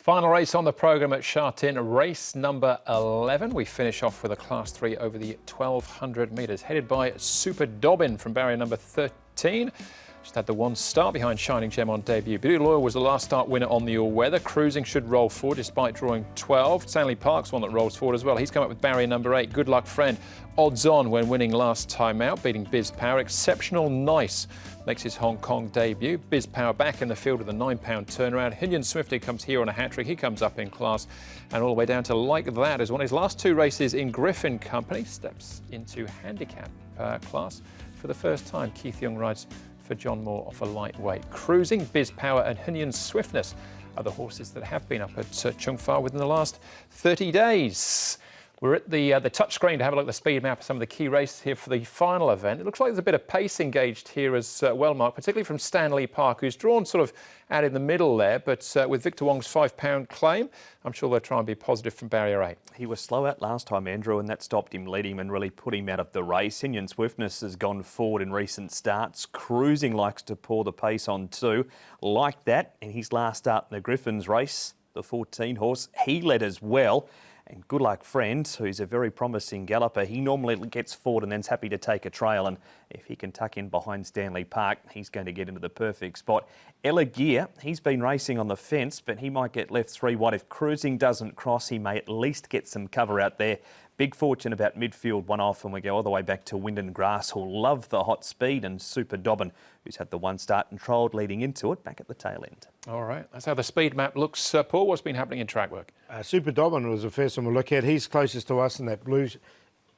Final race on the programme at Sha Tin, race number 11. We finish off with a Class 3 over the 1,200 metres, headed by Super Dobbin from barrier number 13. Just had the one start behind Shining Gem on debut. Beauty Loyal was the last start winner on the all-weather. Cruising should roll forward despite drawing 12. Stanley Park's one that rolls forward as well. He's come up with barrier number 8. Good Luck Friend, odds on when winning last time out, beating Biz Power. Exceptional Nice makes his Hong Kong debut. Biz Power back in the field with a £9 turnaround. Hillian Swifty comes here on a hat-trick. He comes up in class and all the way down to Like That as one of his last two races in Griffin company. Steps into handicap class for the first time. Keith Young rides for John Moore off a lightweight. Cruising, Biz Power and Hillian Swiftness are the horses that have been up at Chung Fa within the last 30 days. We're at the touchscreen to have a look at the speed map of some of the key races here for the final event. It looks like there's a bit of pace engaged here as well, Mark, particularly from Stanley Park, who's drawn sort of out in the middle there, but with Victor Wong's £5 claim, I'm sure they'll try and be positive from barrier 8. He was slow out last time, Andrew, and that stopped him, led him and really put him out of the race. Hillian Swiftness has gone forward in recent starts. Cruising likes to pour the pace on too. Like That, in his last start in the Griffins race, the 14 horse, he led as well. And Good Luck Friend, who's a very promising galloper, he normally gets forward and then's happy to take a trail. And if he can tuck in behind Stanley Park, he's going to get into the perfect spot. Ella Gear, he's been racing on the fence, but he might get left 3 wide. If Cruising doesn't cross, he may at least get some cover out there. Big Fortune about midfield, one off, and we go all the way back to Wind and Grass, who'll love the hot speed, and Super Dobbin, who's had the one start and trialled leading into it, back at the tail end. All right, that's how the speed map looks. Paul, what's been happening in track work? Super Dobbin was the first one we'll look at. He's closest to us in that blue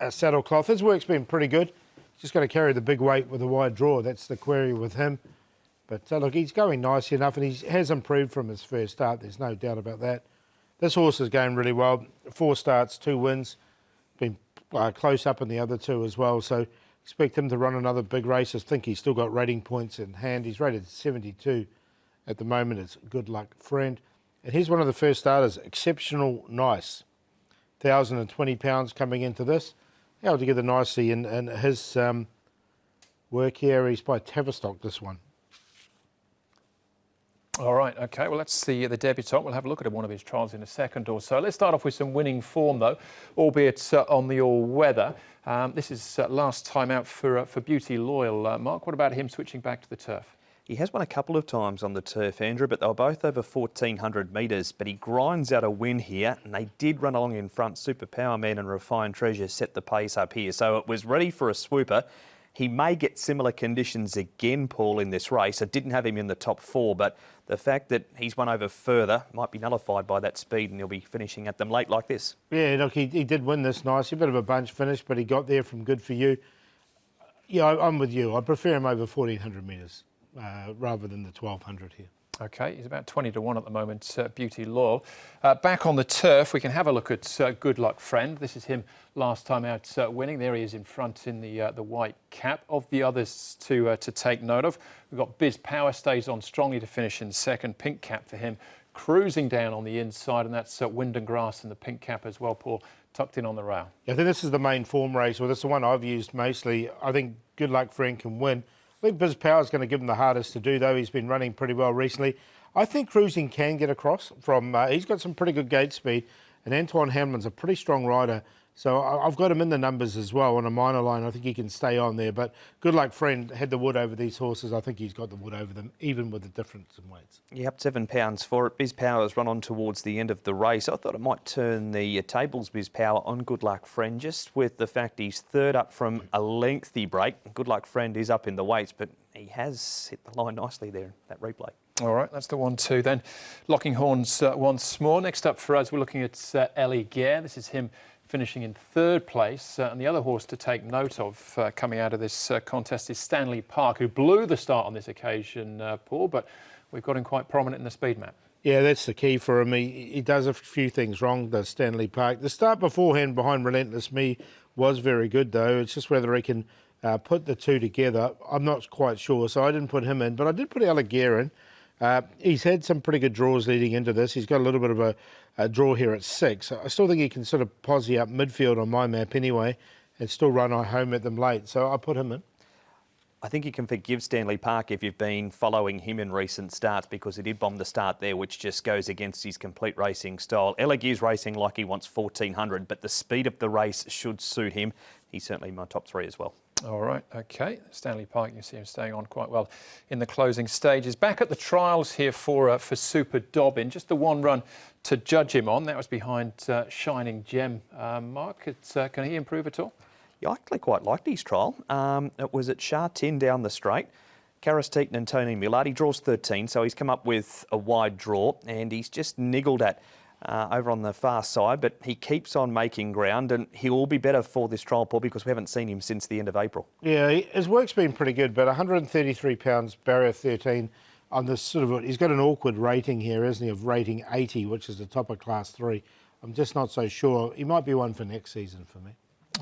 saddle cloth. His work's been pretty good. Just got to carry the big weight with a wide draw. That's the query with him. But look, he's going nicely enough, and he has improved from his first start. There's no doubt about that. This horse is going really well. 4 starts, 2 wins. Been close up in the other 2 as well. So expect him to run another big race. I think he's still got rating points in hand. He's rated 72 at the moment. It's Good Luck Friend. And here's one of the first starters, Exceptional Nice. £1,020 coming into this. Held together nicely in his work here. He's by Tavistock, this one. All right, OK, well, that's the debutant. We'll have a look at one of his trials in a second or so. Let's start off with some winning form, though, albeit on the all-weather. This is last time out for Beauty Loyal. Mark, what about him switching back to the turf? He has won a couple of times on the turf, Andrew, but they were both over 1,400 metres. But he grinds out a win here, and they did run along in front. Super Power Man and Refined Treasure set the pace up here. So it was ready for a swooper. He may get similar conditions again, Paul, in this race. I didn't have him in the top 4, but the fact that he's won over further might be nullified by that speed, and he'll be finishing at them late like this. Yeah, look, he did win this nicely. A bit of a bunch finish, but he got there from Good For You. Yeah, I'm with you. I prefer him over 1,400 metres rather than the 1,200 here. OK, he's about 20 to 1 at the moment, Beauty Loyal. Back on the turf, we can have a look at Good Luck Friend. This is him last time out winning. There he is in front in the white cap. Of the others to take note of, we've got Biz Power stays on strongly to finish in second. Pink cap for him, cruising down on the inside, and that's Wind and Grass in the pink cap as well, Paul, tucked in on the rail. Yeah, I think this is the main form race. Well, this is the one I've used mostly. I think Good Luck Friend can win. I think Biz Power is going to give him the hardest to do, though. He's been running pretty well recently. I think Cruising can get across from... he's got some pretty good gate speed, and Antoine Hamlin's a pretty strong rider. So I've got him in the numbers as well on a minor line. I think he can stay on there. But Good Luck Friend had the wood over these horses. I think he's got the wood over them, even with the difference in weights. Yep, £7 for it. Biz Power's run on towards the end of the race. I thought it might turn the tables, Biz Power, on Good Luck Friend, just with the fact he's third up from a lengthy break. Good Luck Friend is up in the weights, but he has hit the line nicely there in that replay. All right, that's the 1-2 then. Locking horns once more. Next up for us, we're looking at Ellie Gare. This is him finishing in 3rd place. And the other horse to take note of coming out of this contest is Stanley Park, who blew the start on this occasion, Paul, but we've got him quite prominent in the speed map. Yeah, that's the key for him. He does a few things wrong, does Stanley Park. The start beforehand behind Relentless Me was very good, though. It's just whether he can put the 2 together. I'm not quite sure, so I didn't put him in, but I did put Ellie Gare in. He's had some pretty good draws leading into this. He's got a little bit of a draw here at 6. I still think he can sort of posse up midfield on my map anyway and still run home at them late. So I put him in. I think you can forgive Stanley Park if you've been following him in recent starts, because he did bomb the start there, which just goes against his complete racing style. Elegier's racing like he wants 1400, but the speed of the race should suit him. He's certainly my top 3 as well. All right, OK. Stanley Park, you see him staying on quite well in the closing stages. Back at the trials here for Super Dobbin, just the one run to judge him on. That was behind Shining Gem. Mark, can he improve at all? Yeah, I actually quite liked his trial. It was at Sha Tin down the straight. Karis Teaton and Tony Millard. He draws 13, so he's come up with a wide draw, and he's just niggled at over on the far side, but he keeps on making ground, and he will be better for this trial, Paul, because we haven't seen him since the end of April. Yeah, his work's been pretty good, but 133 pounds, barrier 13 on this sort of, he's got an awkward rating here, isn't he, of rating 80, which is the top of class 3. I'm just not so sure. He might be one for next season for me.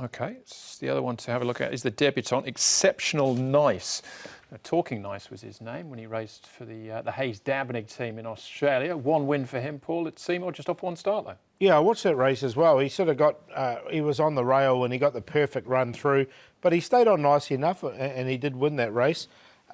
OK, the other one to have a look at is the debutant, Exceptional Nice. Talking Nice was his name when he raced for the Hayes Dabenig team in Australia. One win for him, Paul, at Seymour, just off one start, though. Yeah, I watched that race as well. He sort of got, he was on the rail and he got the perfect run through, but he stayed on nicely enough and he did win that race.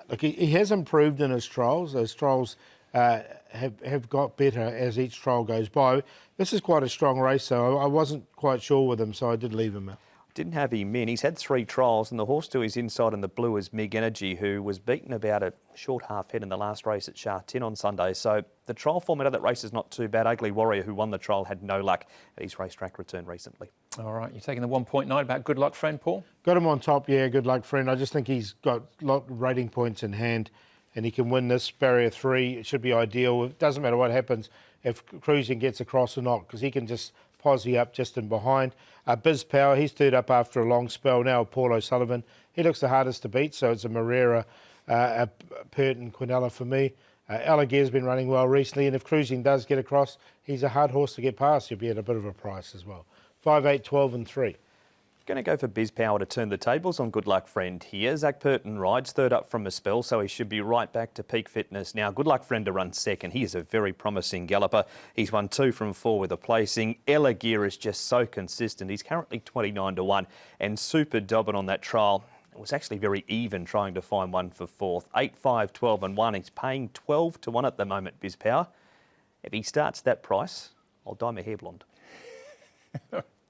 Look, he has improved in his trials. Those trials have got better as each trial goes by. This is quite a strong race, so I wasn't quite sure with him, so I did leave him out. Didn't have him in. He's had 3 trials, and the horse to his inside in the blue is Mig Energy, who was beaten about a short half head in the last race at Sha Tin on Sunday. So the trial format of that race is not too bad. Ugly Warrior, who won the trial, had no luck at his racetrack return recently. All right, you're taking the 1.9 about Good Luck Friend, Paul? Got him on top, yeah, Good Luck Friend. I just think he's got a lot of rating points in hand, and he can win this. Barrier 3, it should be ideal. It doesn't matter what happens if Cruising gets across or not, because he can just posse up just in behind. Biz Power, he's third up after a long spell now. Paul O'Sullivan, he looks the hardest to beat, so it's a Marrera, Pert and Quinella for me. Alligier's been running well recently, and if Cruising does get across, he's a hard horse to get past. He'll be at a bit of a price as well. 5, 8, 12 and 3. Going to go for Biz Power to turn the tables on Good Luck Friend here. Zach Purton rides third up from a spell, so he should be right back to peak fitness now. Good Luck Friend to run second. He is a very promising galloper. He's won 2 from 4 with a placing. Elegir is just so consistent. He's currently 29 to 1. And Super Dobbin on that trial, it was actually very even trying to find one for 4th. 8, 5, 12 and 1. He's paying 12 to 1 at the moment, Biz Power. If he starts that price, I'll dye my hair blonde.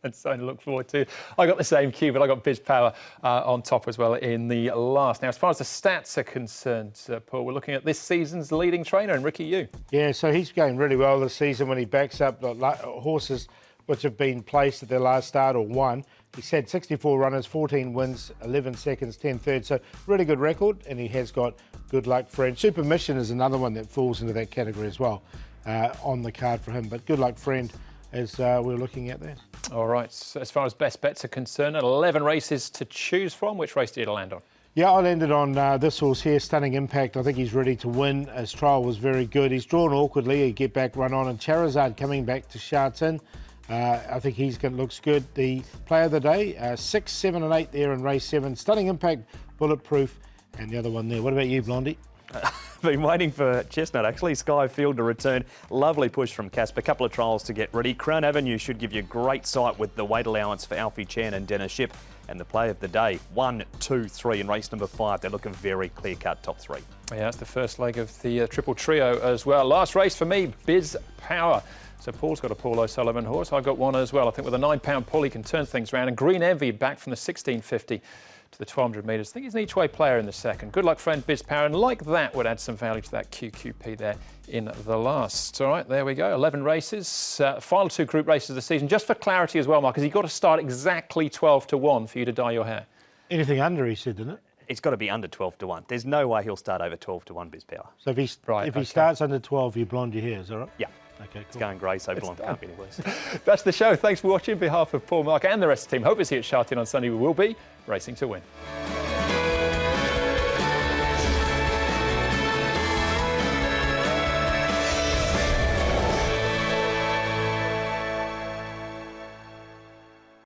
That's something to look forward to. I got the same cue, but I got Biz Power on top as well in the last. Now, as far as the stats are concerned, Paul, we're looking at this season's leading trainer, and Ricky Yu. Yeah, so he's going really well this season when he backs up the horses which have been placed at their last start or won. He's had 64 runners, 14 wins, 11 seconds, 10 thirds. So really good record, and he has got Good Luck Friend. Super Mission is another one that falls into that category as well on the card for him. But Good Luck Friend, as we're looking at there. All right, so as far as best bets are concerned, 11 races to choose from. Which race did you land on? Yeah, I landed on this horse here, Stunning Impact. I think he's ready to win. His trial was very good. He's drawn awkwardly. He get back run on. And Charizard coming back to Sha Tin. I think looks good. The play of the day, 6, 7 and 8 there in race 7. Stunning Impact, Bulletproof, and the other one there. What about you, Blondie? Been waiting for Chestnut, actually. Skyfield to return. Lovely push from Casper. A couple of trials to get ready. Crown Avenue should give you great sight with the weight allowance for Alfie Chan and Dennis Ship. And the play of the day, 1, 2, 3 in race number 5. They're looking very clear-cut top 3. Yeah, that's the first leg of the triple trio as well. Last race for me, Biz Power. So Paul's got a Paul O'Sullivan horse. I got one as well. I think with a £9 pull, he can turn things around. And Green Envy back from the 1650 to the 1200 metres. I think he's an each-way player in the second. Good Luck Friend, Biz Power, and like that would add some value to that QQP there in the last. All right, there we go. 11 races. Final 2 group races of the season. Just for clarity as well, Mark, because you've got to start exactly 12 to 1 for you to dye your hair. Anything under, he said, didn't it? It's got to be under 12 to 1. There's no way he'll start over 12 to 1, Biz Power. So if he starts under 12, you blonde your hair, is that right? Yeah. Okay, cool. It's going grey, so blonde can't be any worse. That's the show. Thanks for watching. On behalf of Paul, Mark and the rest of the team, hope to see you at Sha Tin on Sunday. We will be racing to win.